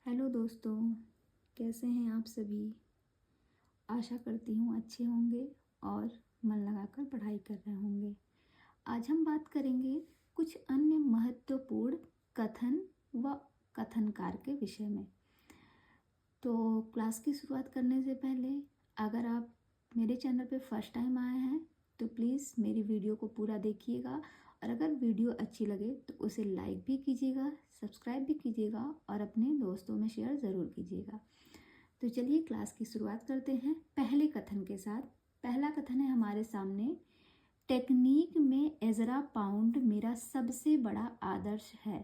Hello दोस्तों, कैसे हैं आप सभी। आशा करती हूँ अच्छे होंगे और मन लगाकर पढ़ाई कर रहे होंगे। आज हम बात करेंगे कुछ अन्य महत्वपूर्ण कथन व कथनकार के विषय में। तो क्लास की शुरुआत करने से पहले अगर आप मेरे चैनल पे फर्स्ट टाइम आए हैं तो प्लीज़ मेरी वीडियो को पूरा देखिएगा और अगर वीडियो अच्छी लगे तो उसे लाइक भी कीजिएगा, सब्सक्राइब भी कीजिएगा और अपने दोस्तों में शेयर ज़रूर कीजिएगा। तो चलिए क्लास की शुरुआत करते हैं पहले कथन के साथ। पहला कथन है हमारे सामने, टेक्निक में एजरा पाउंड मेरा सबसे बड़ा आदर्श है।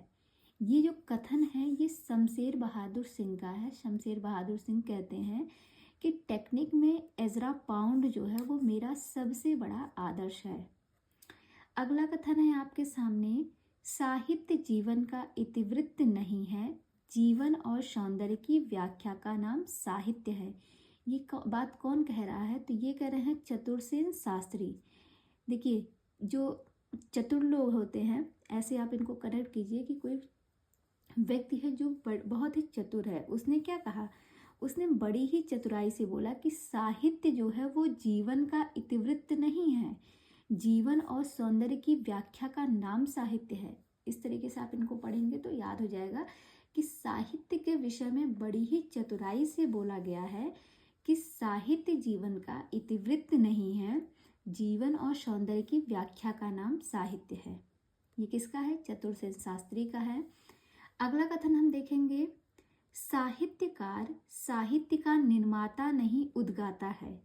ये जो कथन है ये शमशेर बहादुर सिंह का है। शमशेर बहादुर सिंह कहते हैं कि टेक्निक में एजरा पाउंड जो है वो मेरा सबसे बड़ा आदर्श है। अगला कथन है आपके सामने, साहित्य जीवन का इतिवृत्त नहीं है, जीवन और सौंदर्य की व्याख्या का नाम साहित्य है। ये बात कौन कह रहा है? तो ये कह रहे हैं चतुरसेन शास्त्री। देखिए, जो चतुर लोग होते हैं ऐसे आप इनको कनेक्ट कीजिए कि कोई व्यक्ति है जो बहुत ही चतुर है। उसने क्या कहा? उसने बड़ी ही चतुराई से बोला कि साहित्य जो है वो जीवन का इतिवृत्त नहीं है, जीवन और सौंदर्य की व्याख्या का नाम साहित्य है। इस तरीके से आप इनको पढ़ेंगे तो याद हो जाएगा कि साहित्य के विषय में बड़ी ही चतुराई से बोला गया है कि साहित्य जीवन का इतिवृत्त नहीं है, जीवन और सौंदर्य की व्याख्या का नाम साहित्य है। ये किसका है? चतुरसेन शास्त्री का है। अगला कथन हम देखेंगे, साहित्यकार साहित्य का निर्माता नहीं उद्गाता है,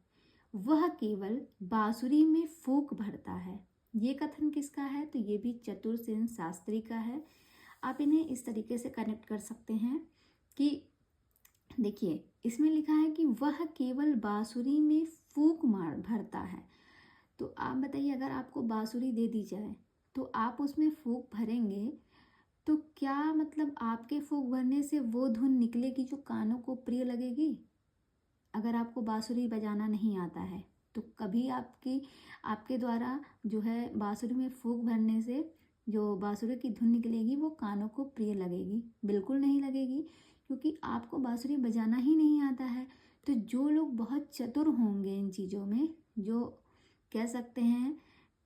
वह केवल बांसुरी में फूंक भरता है। ये कथन किसका है? तो ये भी चतुरसेन शास्त्री का है। आप इन्हें इस तरीके से कनेक्ट कर सकते हैं कि देखिए, इसमें लिखा है कि वह केवल बांसुरी में फूंक मार भरता है। तो आप बताइए, अगर आपको बांसुरी दे दी जाए तो आप उसमें फूंक भरेंगे तो क्या मतलब आपके फूंक भरने से वो धुन निकलेगी जो कानों को प्रिय लगेगी? अगर आपको बांसुरी बजाना नहीं आता है तो कभी आपके द्वारा जो है बांसुरी में फूंक भरने से जो बांसुरी की धुन निकलेगी वो कानों को प्रिय लगेगी? बिल्कुल नहीं लगेगी, क्योंकि आपको बांसुरी बजाना ही नहीं आता है। तो जो लोग बहुत चतुर होंगे इन चीज़ों में, जो कह सकते हैं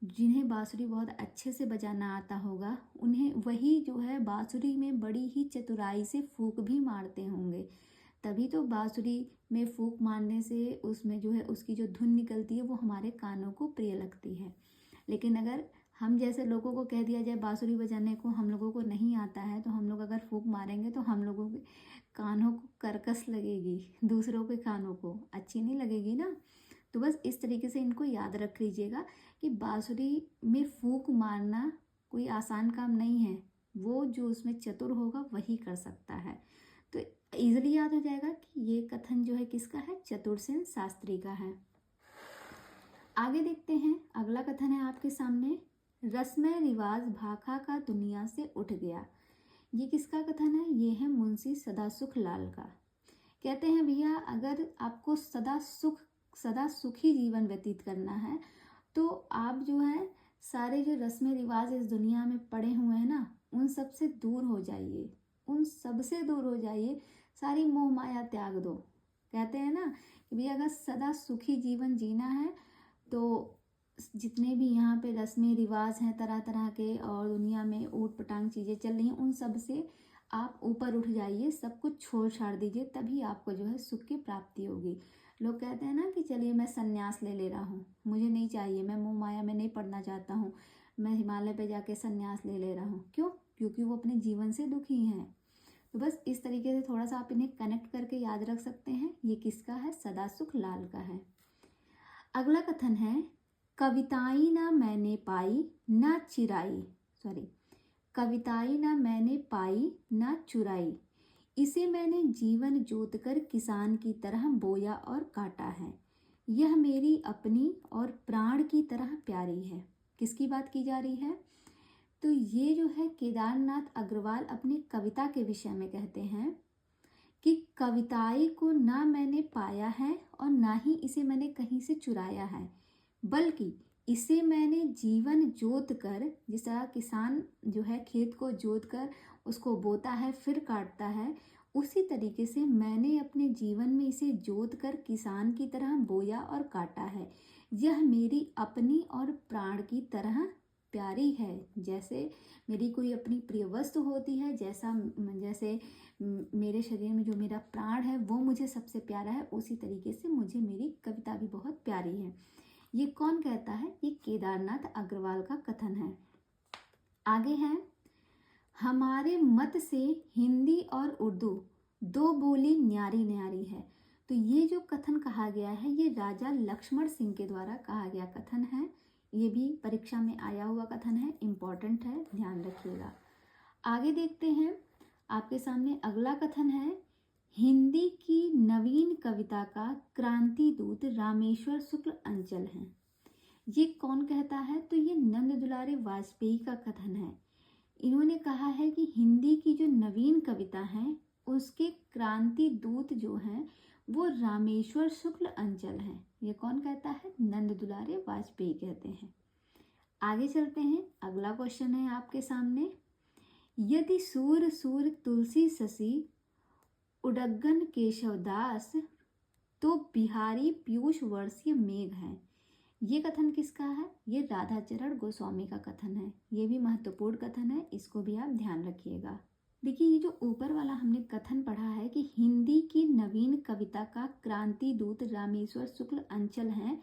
जिन्हें बांसुरी बहुत अच्छे से बजाना आता होगा, उन्हें वही जो है बांसुरी में बड़ी ही चतुराई से फूंक भी मारते होंगे। तभी तो बांसुरी में फूंक मारने से उसमें जो है उसकी जो धुन निकलती है वो हमारे कानों को प्रिय लगती है। लेकिन अगर हम जैसे लोगों को कह दिया जाए बांसुरी बजाने को हम लोगों को नहीं आता है, तो हम लोग अगर फूंक मारेंगे तो हम लोगों के कानों को कर्कश लगेगी, दूसरों के कानों को अच्छी नहीं लगेगी ना। तो बस इस तरीके से इनको याद रख लीजिएगा कि बांसुरी में फूंक मारना कोई आसान काम नहीं है, वो जो उसमें चतुर होगा वही कर सकता है। तो इजीली याद हो जाएगा कि ये कथन जो है किसका है? चतुरसेन शास्त्री का है। आगे देखते हैं, अगला कथन है आपके सामने, रस्म रिवाज भाखा का दुनिया से उठ गया। ये किसका कथन है? ये है मुंशी सदासुख लाल का। कहते हैं भैया, अगर आपको सदा सुखी जीवन व्यतीत करना है तो आप जो है सारे जो रस्म रिवाज इस दुनिया में पड़े हुए हैं ना, उन सब से दूर हो जाइए, उन सब से दूर हो जाइए, सारी मोह माया त्याग दो। कहते हैं ना कि भैया अगर सदा सुखी जीवन जीना है तो जितने भी यहाँ पे रस्में रिवाज हैं तरह तरह के और दुनिया में ऊट पटांग चीज़ें चल रही हैं, उन सब से आप ऊपर उठ जाइए, सब कुछ छोड़ छाड़ दीजिए, तभी आपको जो है सुख की प्राप्ति होगी। लोग कहते हैं ना कि चलिए मैं संन्यास ले रहा हूँ, मुझे नहीं चाहिए, मैं मोह माया में नहीं पड़ना चाहता हूँ, मैं हिमालय पे जाके संन्यास ले रहा हूँ। क्यों? क्योंकि वो अपने जीवन से दुखी हैं। तो बस इस तरीके से थोड़ा सा आप इन्हें कनेक्ट करके याद रख सकते हैं। ये किसका है? सदासुख लाल का है। अगला कथन है, कविताई ना मैंने पाई ना चिराई, कविताई ना मैंने पाई ना चुराई, इसे मैंने जीवन जोत कर किसान की तरह बोया और काटा है, यह मेरी अपनी और प्राण की तरह प्यारी है। किसकी बात की जा रही है? तो ये जो है केदारनाथ अग्रवाल अपनी कविता के विषय में कहते हैं कि कविताई को ना मैंने पाया है और ना ही इसे मैंने कहीं से चुराया है, बल्कि इसे मैंने जीवन जोत कर, जिस तरह किसान जो है खेत को जोत कर उसको बोता है फिर काटता है, उसी तरीके से मैंने अपने जीवन में इसे जोत कर किसान की तरह बोया और काटा है। यह मेरी अपनी और प्राण की तरह प्यारी है। जैसे मेरी कोई अपनी प्रिय वस्तु होती है, जैसे मेरे शरीर में जो मेरा प्राण है वो मुझे सबसे प्यारा है, उसी तरीके से मुझे मेरी कविता भी बहुत प्यारी है। ये कौन कहता है? ये केदारनाथ अग्रवाल का कथन है। आगे है, हमारे मत से हिंदी और उर्दू दो बोली न्यारी न्यारी है। तो ये जो कथन कहा गया है ये राजा लक्ष्मण सिंह के द्वारा कहा गया कथन है। ये भी परीक्षा में आया हुआ कथन है, इम्पॉर्टेंट है, ध्यान रखिएगा। आगे देखते हैं, आपके सामने अगला कथन है, हिंदी की नवीन कविता का क्रांति दूत रामेश्वर शुक्ल अंचल है। ये कौन कहता है? तो ये नंद दुलारे वाजपेयी का कथन है। इन्होंने कहा है कि हिंदी की जो नवीन कविता है उसके क्रांति दूत जो हैं वो रामेश्वर शुक्ल अंचल हैं। ये कौन कहता है? नंद दुलारे वाजपेयी कहते हैं। आगे चलते हैं, अगला क्वेश्चन है आपके सामने, यदि सूर सूर तुलसी शशि उडगन केशवदास तो बिहारी पीयूष वर्षीय मेघ है। ये कथन किसका है? ये राधाचरण गोस्वामी का कथन है। ये भी महत्वपूर्ण कथन है, इसको भी आप ध्यान रखिएगा। देखिए, ये जो ऊपर वाला हमने कथन पढ़ा है कि हिंदी की नवीन कविता का क्रांति दूत रामेश्वर शुक्ल अंचल है,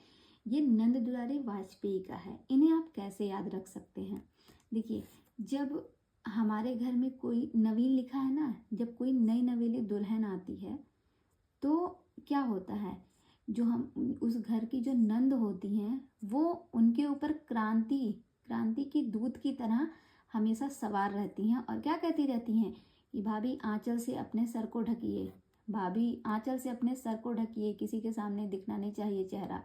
ये नंद दुलारे वाजपेयी का है। इन्हें आप कैसे याद रख सकते हैं? देखिए, जब हमारे घर में कोई नवीन लिखा है ना, जब कोई नई नवेली दुल्हन आती है तो क्या होता है, जो हम उस घर की जो नंद होती हैं वो उनके ऊपर क्रांति की दूत की तरह हमेशा सवार रहती हैं और क्या कहती रहती हैं कि भाभी आंचल से अपने सर को ढकिए, भाभी आंचल से अपने सर को ढकिए, किसी के सामने दिखना नहीं चाहिए चेहरा।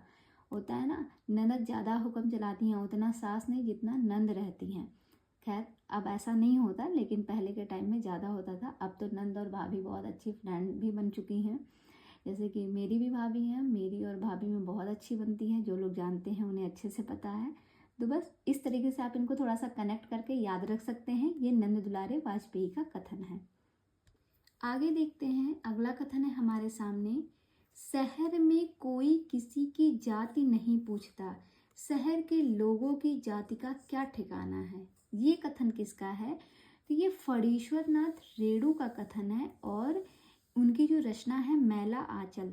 होता है ना, ननद ज़्यादा हुक्म चलाती हैं, उतना सास नहीं जितना नंद रहती हैं। खैर, अब ऐसा नहीं होता, लेकिन पहले के टाइम में ज़्यादा होता था। अब तो नंद और भाभी बहुत अच्छी फ्रेंड भी बन चुकी हैं। जैसे कि मेरी भी भाभी हैं, मेरी और भाभी में बहुत अच्छी बनती है, जो लोग जानते हैं उन्हें अच्छे से पता है। तो बस इस तरीके से आप इनको थोड़ा सा कनेक्ट करके याद रख सकते हैं। ये नंद दुलारे वाजपेयी का कथन है। आगे देखते हैं, अगला कथन है हमारे सामने, शहर में कोई किसी की जाति नहीं पूछता, शहर के लोगों की जाति का क्या ठिकाना है। ये कथन किसका है? तो ये फणीश्वर नाथ रेणु का कथन है और उनकी जो रचना है मैला आंचल,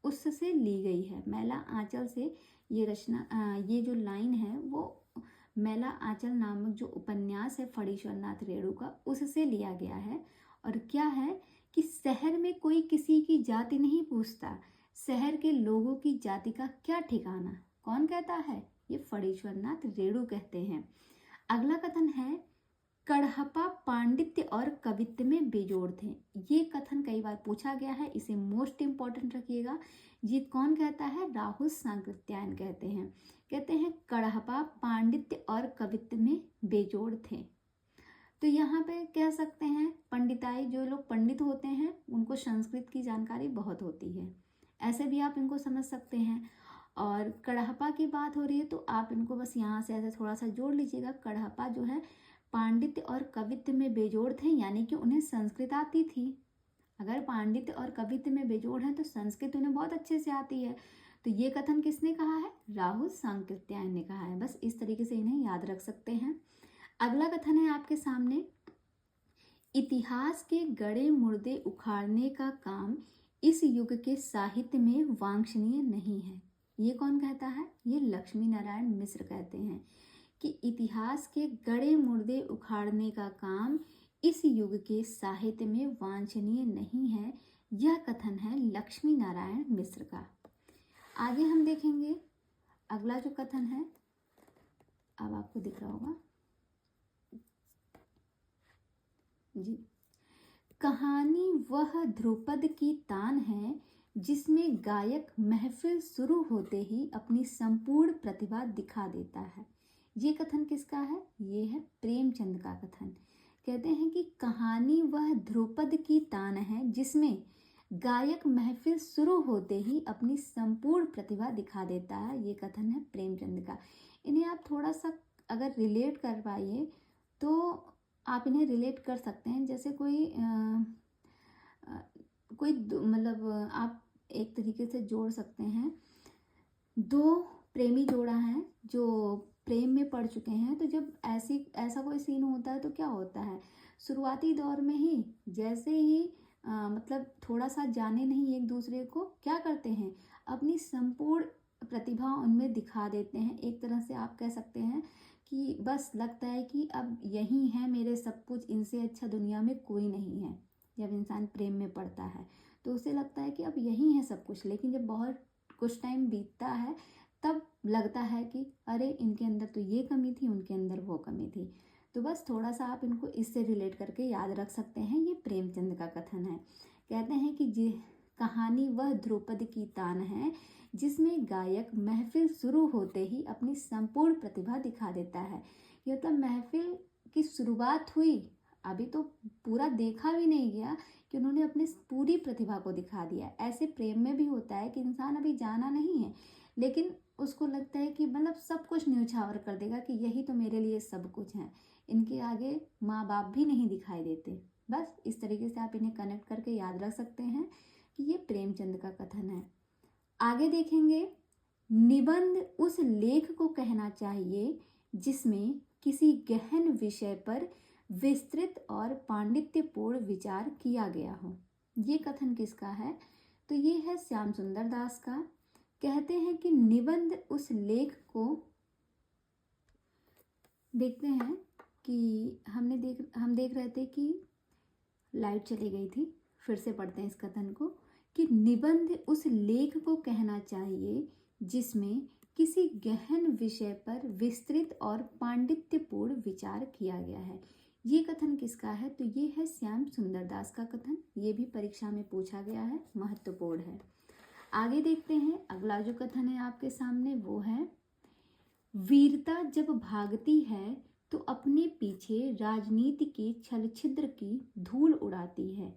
उससे ली गई है। मैला आंचल से ये रचना, ये जो लाइन है वो मैला आंचल नामक जो उपन्यास है फणीश्वर नाथ रेणु का, उससे लिया गया है। और क्या है कि शहर में कोई किसी की जाति नहीं पूछता, शहर के लोगों की जाति का क्या ठिकाना। कौन कहता है? ये फणीश्वर नाथ रेणु कहते हैं। अगला कथन है, कड़हपा पांडित्य और कवित्व में बेजोड़ थे। ये कथन कई बार पूछा गया है, इसे मोस्ट इम्पॉर्टेंट रखिएगा। ये कौन कहता है? राहुल सांकृत्यायन कहते हैं। कहते हैं कड़हपा पांडित्य और कवित्व में बेजोड़ थे। तो यहाँ पे कह सकते हैं पंडिताई, जो लोग पंडित होते हैं उनको संस्कृत की जानकारी बहुत होती है, ऐसे भी आप इनको समझ सकते हैं। और कड़हपा की बात हो रही है तो आप इनको बस यहाँ से ऐसे थोड़ा सा जोड़ लीजिएगा। कड़हपा जो है पांडित्य और कवित्व में बेजोड़ थे, यानी कि उन्हें संस्कृत आती थी। अगर पांडित्य और कवित्व में बेजोड़ है तो संस्कृत उन्हें बहुत अच्छे से आती है। तो ये कथन किसने कहा है? राहुल सांकृत्यायन ने कहा है। बस इस तरीके से इन्हें याद रख सकते हैं। अगला कथन है आपके सामने, इतिहास के गड़े मुर्दे उखाड़ने का काम इस युग के साहित्य में वांछनीय नहीं है। ये कौन कहता है? ये लक्ष्मी नारायण मिश्र कहते हैं कि इतिहास के गड़े मुर्दे उखाड़ने का काम इस युग के साहित्य में वांछनीय नहीं है। यह कथन है लक्ष्मी नारायण मिश्र का। आगे हम देखेंगे अगला जो कथन है, अब आपको दिख रहा होगा जी, कहानी वह ध्रुपद की तान है जिसमें गायक महफिल शुरू होते ही अपनी संपूर्ण प्रतिभा दिखा देता है। ये कथन किसका है? ये है प्रेमचंद का कथन। कहते हैं कि कहानी वह ध्रुपद की तान है जिसमें गायक महफिल शुरू होते ही अपनी संपूर्ण प्रतिभा दिखा देता है। ये कथन है प्रेमचंद का। इन्हें आप थोड़ा सा अगर रिलेट कर पाइए तो आप इन्हें रिलेट कर सकते हैं। जैसे कोई कोई मतलब आप एक तरीके से जोड़ सकते हैं, दो प्रेमी जोड़ा है जो प्रेम में पड़ चुके हैं, तो जब ऐसा कोई सीन होता है तो क्या होता है, शुरुआती दौर में ही जैसे ही मतलब थोड़ा सा जाने नहीं एक दूसरे को, क्या करते हैं, अपनी संपूर्ण प्रतिभा उनमें दिखा देते हैं। एक तरह से आप कह सकते हैं कि बस लगता है कि अब यही है मेरे सब कुछ, इनसे अच्छा दुनिया में कोई नहीं है। जब इंसान प्रेम में पड़ता है तो उसे लगता है कि अब यही है सब कुछ, लेकिन जब बहुत कुछ टाइम बीतता है तब लगता है कि अरे इनके अंदर तो ये कमी थी, उनके अंदर वो कमी थी। तो बस थोड़ा सा आप इनको इससे रिलेट करके याद रख सकते हैं। ये प्रेमचंद का कथन है। कहते हैं कि जी कहानी वह ध्रुपद की तान है जिसमें गायक महफिल शुरू होते ही अपनी संपूर्ण प्रतिभा दिखा देता है। ये मतलब महफिल की शुरुआत हुई, अभी तो पूरा देखा भी नहीं गया कि उन्होंने अपनी पूरी प्रतिभा को दिखा दिया। ऐसे प्रेम में भी होता है कि इंसान अभी जाना नहीं है, लेकिन उसको लगता है कि मतलब सब कुछ न्यौछावर कर देगा कि यही तो मेरे लिए सब कुछ है, इनके आगे माँ बाप भी नहीं दिखाई देते। बस इस तरीके से आप इन्हें कनेक्ट करके याद रख सकते हैं कि ये प्रेमचंद का कथन है। आगे देखेंगे, निबंध उस लेख को कहना चाहिए जिसमें किसी गहन विषय पर विस्तृत और पांडित्यपूर्ण विचार किया गया हो। ये कथन किसका है, तो ये है श्याम सुंदर दास का। कहते हैं कि निबंध उस लेख को, देखते हैं कि हम देख रहे थे कि लाइट चली गई थी, फिर से पढ़ते हैं इस कथन को कि निबंध उस लेख को कहना चाहिए जिसमें किसी गहन विषय पर विस्तृत और पांडित्यपूर्ण विचार किया गया है। ये कथन किसका है, तो ये है श्याम सुंदर दास का कथन। ये भी परीक्षा में पूछा गया है, महत्वपूर्ण है। आगे देखते हैं, अगला जो कथन है आपके सामने वो है, वीरता जब भागती है तो अपने पीछे राजनीति के छल छिद्र की धूल उड़ाती है।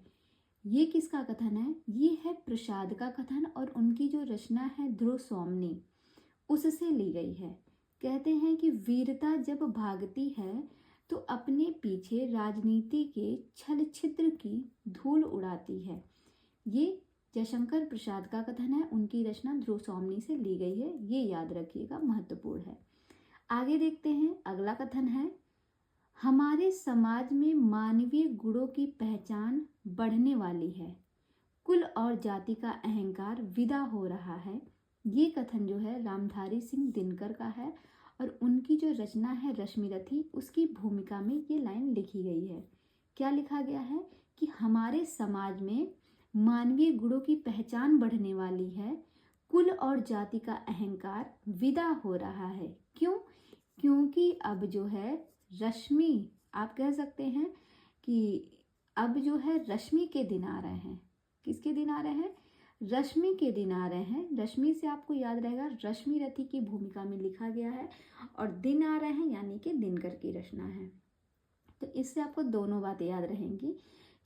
ये किसका कथन है, ये है प्रसाद का कथन और उनकी जो रचना है ध्रुव स्वामिनी, उससे ली गई है। कहते हैं कि वीरता जब भागती है तो अपने पीछे राजनीति के छल छिद्र की धूल उड़ाती है। ये जयशंकर प्रसाद का कथन है, उनकी रचना ध्रुव स्वामिनी से ली गई है। ये याद रखिएगा, महत्वपूर्ण है। आगे देखते हैं, अगला कथन है, हमारे समाज में मानवीय गुणों की पहचान बढ़ने वाली है, कुल और जाति का अहंकार विदा हो रहा है। ये कथन जो है रामधारी सिंह दिनकर का है और उनकी जो रचना है रश्मिरथी, उसकी भूमिका में ये लाइन लिखी गई है। क्या लिखा गया है कि हमारे समाज में मानवीय गुणों की पहचान बढ़ने वाली है, कुल और जाति का अहंकार विदा हो रहा है। क्यों, क्योंकि अब जो है रश्मि, आप कह सकते हैं कि अब जो है रश्मि के दिन आ रहे हैं। किसके दिन आ रहे हैं, रश्मि के दिन आ रहे हैं। रश्मि से आपको याद रहेगा रश्मिरथी की भूमिका में लिखा गया है और दिन आ रहे हैं यानी कि दिनकर की रचना है। तो इससे आपको दोनों बातें याद रहेंगी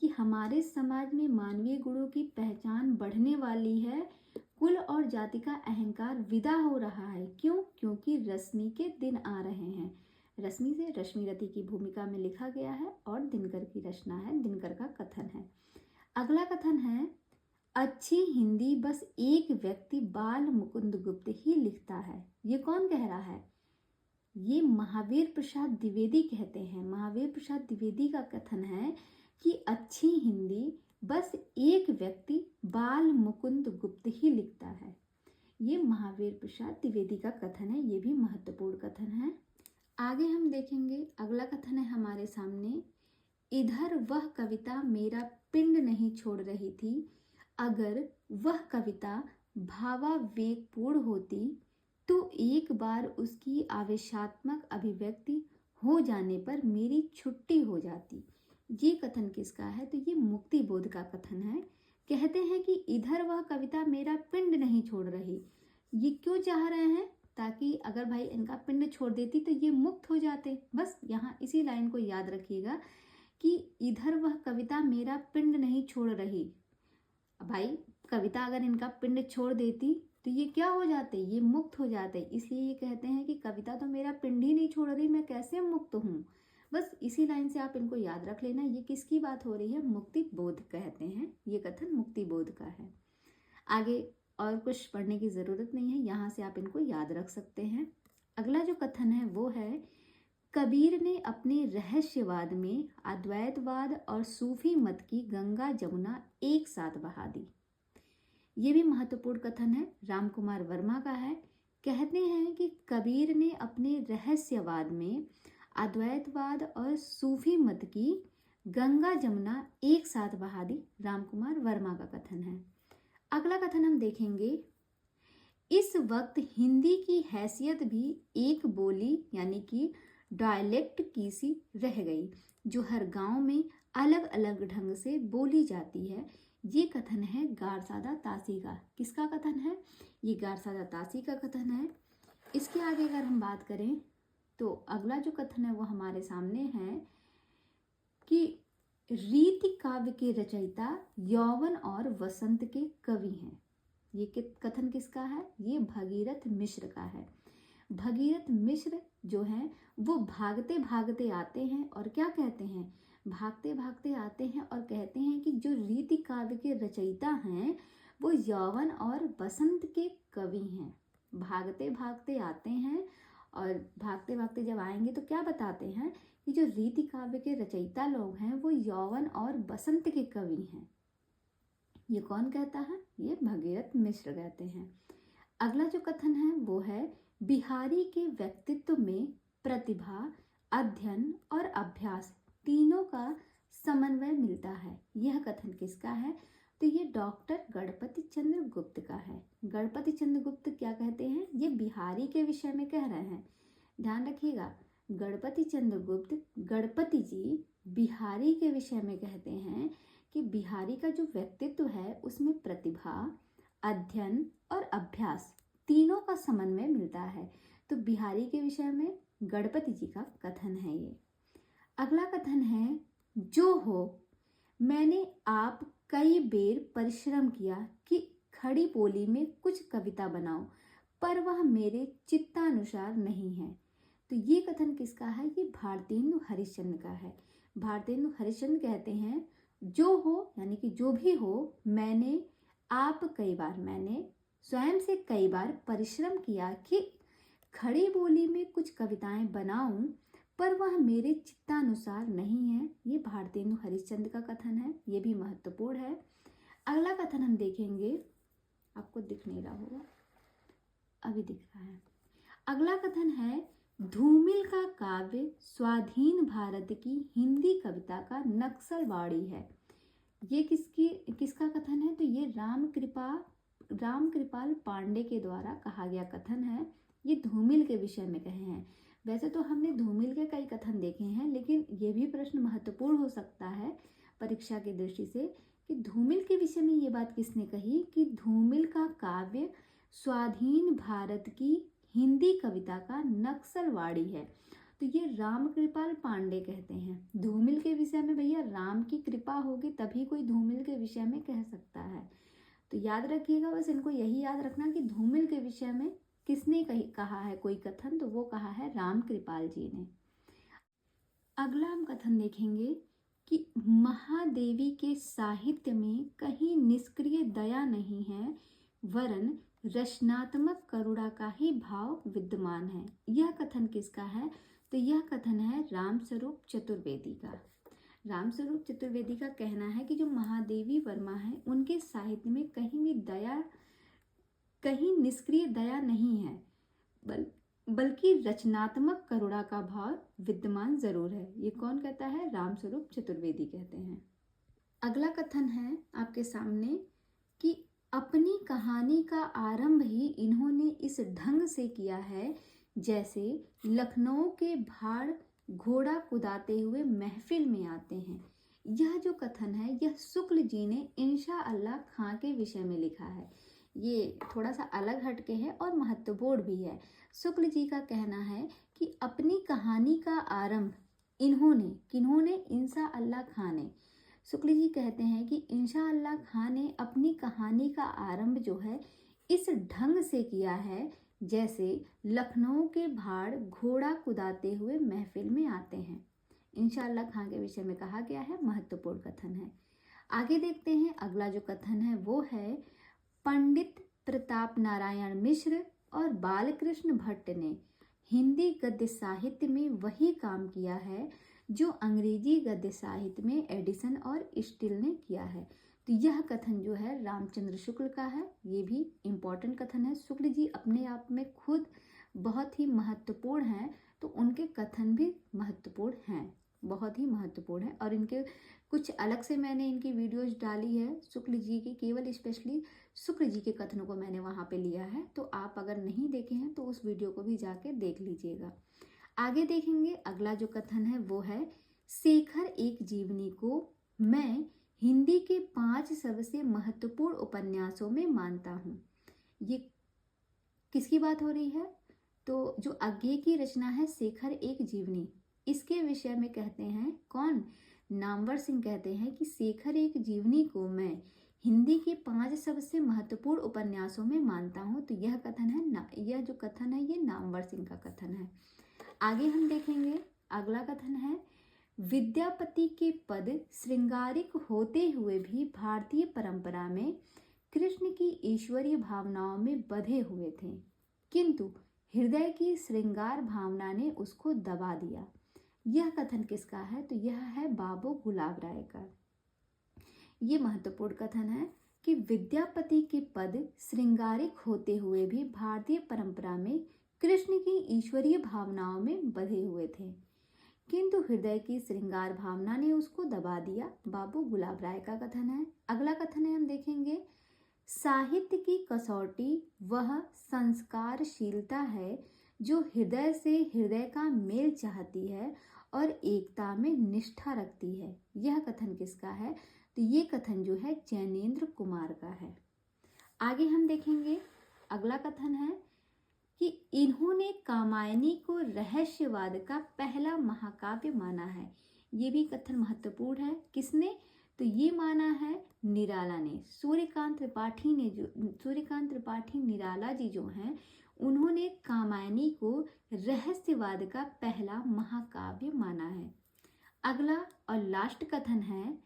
कि हमारे समाज में मानवीय गुणों की पहचान बढ़ने वाली है, कुल और जाति का अहंकार विदा हो रहा है। क्यों, क्योंकि रश्मि के दिन आ रहे हैं। रश्मि से रश्मिरथी की भूमिका में लिखा गया है और दिनकर की रचना है, दिनकर का कथन है। अगला कथन है, अच्छी हिंदी बस एक व्यक्ति बाल मुकुंद गुप्त ही लिखता है। ये कौन कह रहा है, ये महावीर प्रसाद द्विवेदी कहते हैं। महावीर प्रसाद द्विवेदी का कथन है कि अच्छी हिंदी बस एक व्यक्ति बाल मुकुंद गुप्त ही लिखता है। ये महावीर प्रसाद द्विवेदी का कथन है, ये भी महत्वपूर्ण कथन है। आगे हम देखेंगे, अगला कथन है हमारे सामने, इधर वह कविता मेरा पिंड नहीं छोड़ रही थी, अगर वह कविता भावावेगपूर्ण होती तो एक बार उसकी आवेशात्मक अभिव्यक्ति हो जाने पर मेरी छुट्टी हो जाती। ये कथन किसका है, तो ये मुक्ति बोध का कथन है। कहते हैं कि इधर वह कविता मेरा पिंड नहीं छोड़ रही। ये क्यों चाह रहे हैं, ताकि अगर भाई इनका पिंड छोड़ देती तो ये मुक्त हो जाते। बस यहाँ इसी लाइन को याद रखिएगा कि इधर वह कविता मेरा पिंड नहीं छोड़ रही। भाई कविता अगर इनका पिंड छोड़ देती तो ये क्या हो जाते, ये मुक्त हो जाते। इसलिए ये कहते हैं कि कविता तो मेरा पिंड ही नहीं छोड़ रही, मैं कैसे मुक्त हूँ। बस इसी लाइन से आप इनको याद रख लेना। ये किसकी बात हो रही है? मुक्ति बोध कहते हैं, ये कथन मुक्ति बोध का है। आगे और कुछ पढ़ने की ज़रूरत नहीं है, यहाँ से आप इनको याद रख सकते हैं। अगला जो कथन है वो है, कबीर ने अपने रहस्यवाद में अद्वैतवाद और सूफी मत की गंगा जमुना एक साथ बहा दी। ये भी महत्वपूर्ण कथन है, राम कुमार वर्मा का है। कहते हैं कि कबीर ने अपने रहस्यवाद में अद्वैतवाद और सूफी मत की गंगा जमुना एक साथ बहा दी, राम कुमार वर्मा का कथन है। अगला कथन हम देखेंगे, इस वक्त हिंदी की हैसियत भी एक बोली यानी कि डायलेक्ट की सी रह गई, जो हर गांव में अलग अलग ढंग से बोली जाती है। ये कथन है गारसादा तासी का। किसका कथन है? ये गारसादा तासी का कथन है। इसके आगे अगर हम बात करें तो अगला जो कथन है वो हमारे सामने है कि रीति काव्य के रचयिता यौवन और वसंत के कवि हैं। ये कथन किसका है? ये भगीरथ मिश्र का है। भगीरथ मिश्र जो हैं वो भागते भागते आते हैं और क्या कहते हैं? भागते भागते आते हैं और कहते हैं कि जो रीति काव्य के रचयिता हैं वो यौवन और बसंत के कवि हैं। भागते भागते आते हैं और भागते भागते जब आएंगे तो क्या बताते हैं कि जो रीति काव्य के रचयिता लोग हैं वो यौवन और बसंत के कवि हैं। ये कौन कहता है? ये भगीरथ मिश्र कहते हैं। अगला जो कथन है वो है, बिहारी के व्यक्तित्व में प्रतिभा, अध्ययन और अभ्यास तीनों का समन्वय मिलता है। यह कथन किसका है? तो ये डॉक्टर गणपति चंद्र गुप्त का है। गणपति चंद्र गुप्त क्या कहते हैं? ये बिहारी के विषय में कह रहे हैं, ध्यान रखिएगा। गणपति चंद्र गुप्त, गणपति जी बिहारी के विषय में कहते हैं कि बिहारी का जो व्यक्तित्व है उसमें प्रतिभा, अध्ययन और अभ्यास तीनों का समन्वय मिलता है। तो बिहारी के विषय में गणपति जी का कथन है ये। अगला कथन है, जो हो, मैंने आप कई बेर परिश्रम किया कि खड़ी बोली में कुछ कविता बनाओ, पर वह मेरे चित्तानुसार नहीं है। तो ये कथन किसका है? ये भारतेंदु हरिश्चंद्र का है। भारतेंदु हरिश्चंद्र कहते हैं, जो हो यानी कि जो भी हो, मैंने स्वयं से कई बार परिश्रम किया कि खड़ी बोली में कुछ कविताएं बनाऊं, पर वह मेरे चित्तानुसार नहीं है। ये भारतेंदु हरिश्चंद्र का कथन है, ये भी महत्वपूर्ण है। अगला कथन हम देखेंगे, आपको दिख नहीं रहा होगा, अभी दिख रहा है। अगला कथन है, धूमिल का काव्य स्वाधीन भारत की हिंदी कविता का नक्सलवाड़ी है। ये किसका कथन है? तो ये राम कृपाल पांडे के द्वारा कहा गया कथन है। ये धूमिल के विषय में कहे हैं। वैसे तो हमने धूमिल के कई कथन देखे हैं, लेकिन ये भी प्रश्न महत्वपूर्ण हो सकता है परीक्षा की दृष्टि से कि धूमिल के विषय में ये बात किसने कही कि धूमिल का काव्य स्वाधीन भारत की हिंदी कविता का नक्सलवाड़ी है। तो ये राम कृपाल पांडे कहते हैं। धूमिल के विषय में भैया राम की कृपा होगी तभी कोई धूमिल के विषय में कह सकता है। तो याद रखिएगा, बस इनको यही याद रखना कि धूमिल के विषय में किसने कहा है कोई कथन, तो वो कहा है राम कृपाल जी ने। अगला हम कथन देखेंगे कि महादेवी के साहित्य में कहीं निष्क्रिय दया नहीं है, वरन रचनात्मक करुणा का ही भाव विद्यमान है। यह कथन किसका है? तो यह कथन है रामस्वरूप चतुर्वेदी का। रामस्वरूप चतुर्वेदी का कहना है कि जो महादेवी वर्मा है उनके साहित्य में कहीं निष्क्रिय दया नहीं है, बल्कि रचनात्मक करुणा का भाव विद्यमान जरूर है। ये कौन कहता है? रामस्वरूप चतुर्वेदी कहते हैं। अगला कथन है आपके सामने कि अपनी कहानी का आरंभ ही इन्होंने इस ढंग से किया है जैसे लखनऊ के भाड़ घोड़ा कुदाते हुए महफिल में आते हैं। यह जो कथन है यह शुक्ल जी ने इंशा अल्लाह खां के विषय में लिखा है। ये थोड़ा सा अलग हटके है और महत्वपूर्ण भी है। शुक्ल जी का कहना है कि अपनी कहानी का आरंभ किन्होंने? इंशा अल्लाह खां ने। शुक्ल जी कहते हैं कि इंशा अल्लाह खां ने अपनी कहानी का आरंभ जो है इस ढंग से किया है जैसे लखनऊ के भाड़ घोड़ा कुदाते हुए महफिल में आते हैं। इंशाल्लाह खां के विषय में कहा गया है, महत्वपूर्ण कथन है। आगे देखते हैं, अगला जो कथन है वो है, पंडित प्रताप नारायण मिश्र और बालकृष्ण भट्ट ने हिंदी गद्य साहित्य में वही काम किया है जो अंग्रेजी गद्य साहित्य में एडिसन और स्टिल ने किया है। तो यह कथन जो है रामचंद्र शुक्ल का है। ये भी इम्पोर्टेंट कथन है। शुक्ल जी अपने आप में खुद बहुत ही महत्वपूर्ण हैं, तो उनके कथन भी महत्वपूर्ण हैं, बहुत ही महत्वपूर्ण है। और इनके कुछ अलग से मैंने इनकी वीडियोज डाली है शुक्ल जी की, केवल स्पेशली शुक्ल जी के कथनों को मैंने वहाँ पे लिया है। तो आप अगर नहीं देखे हैं तो उस वीडियो को भी जाके देख लीजिएगा। आगे देखेंगे, अगला जो कथन है वो है, शेखर एक जीवनी को मैं हिंदी के 5 सबसे महत्वपूर्ण उपन्यासों में मानता हूँ। ये किसकी बात हो रही है? तो जो आगे की रचना है शेखर एक जीवनी, इसके विषय में कहते हैं कौन? नामवर सिंह कहते हैं कि शेखर एक जीवनी को मैं हिंदी के 5 सबसे महत्वपूर्ण उपन्यासों में मानता हूँ। तो यह कथन है यह जो कथन है ये नामवर सिंह का कथन है। आगे हम देखेंगे, अगला कथन है, विद्यापति के पद श्रृंगारिक होते हुए भी भारतीय परंपरा में कृष्ण की ईश्वरीय भावनाओं में बंधे हुए थे, किंतु हृदय की श्रृंगार भावना ने उसको दबा दिया। यह कथन किसका है? तो यह है बाबू गुलाब राय का। ये महत्वपूर्ण कथन है कि विद्यापति के पद श्रृंगारिक होते हुए भी भारतीय परंपरा में कृष्ण की ईश्वरीय भावनाओं में बंधे हुए थे, किंतु हृदय की श्रृंगार भावना ने उसको दबा दिया। बाबू गुलाब राय का कथन है। अगला कथन है, हम देखेंगे, साहित्य की कसौटी वह संस्कारशीलता है जो हृदय से हृदय का मेल चाहती है और एकता में निष्ठा रखती है। यह कथन किसका है? तो ये कथन जो है चैनेन्द्र कुमार का है। आगे हम देखेंगे, अगला कथन है कि इन्होंने कामायनी को रहस्यवाद का पहला महाकाव्य माना है। ये भी कथन महत्वपूर्ण है। किसने? तो ये माना है निराला ने। सूर्यकांत त्रिपाठी निराला जी जो हैं, उन्होंने कामायनी को रहस्यवाद का पहला महाकाव्य माना है। अगला और लास्ट कथन है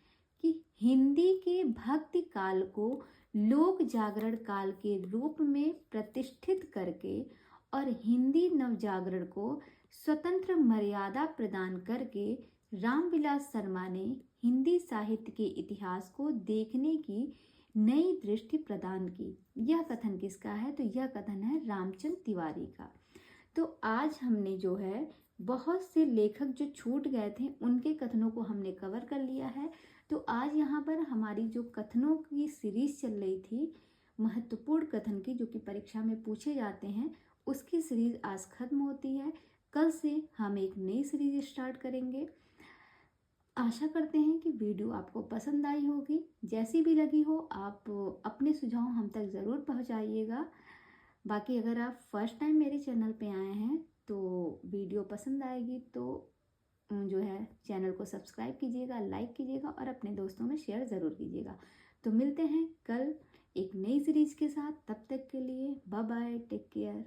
कि हिंदी के भक्ति काल को लोक जागरण काल के रूप में प्रतिष्ठित करके और हिंदी नवजागरण को स्वतंत्र मर्यादा प्रदान करके रामविलास शर्मा ने हिंदी साहित्य के इतिहास को देखने की नई दृष्टि प्रदान की। यह कथन किसका है? तो यह कथन है रामचंद्र तिवारी का। तो आज हमने जो है बहुत से लेखक जो छूट गए थे उनके कथनों को हमने कवर कर लिया है। तो आज यहाँ पर हमारी जो कथनों की सीरीज चल रही थी, महत्वपूर्ण कथन की, जो कि परीक्षा में पूछे जाते हैं, उसकी सीरीज आज खत्म होती है। कल से हम एक नई सीरीज स्टार्ट करेंगे। आशा करते हैं कि वीडियो आपको पसंद आई होगी। जैसी भी लगी हो आप अपने सुझाव हम तक ज़रूर पहुंचाइएगा। बाकी अगर आप फर्स्ट टाइम मेरे चैनल पे आए हैं तो वीडियो पसंद आएगी तो जो है चैनल को सब्सक्राइब कीजिएगा, लाइक कीजिएगा और अपने दोस्तों में शेयर ज़रूर कीजिएगा। तो मिलते हैं कल एक नई सीरीज के साथ। तब तक के लिए बाय बाय, टेक केयर।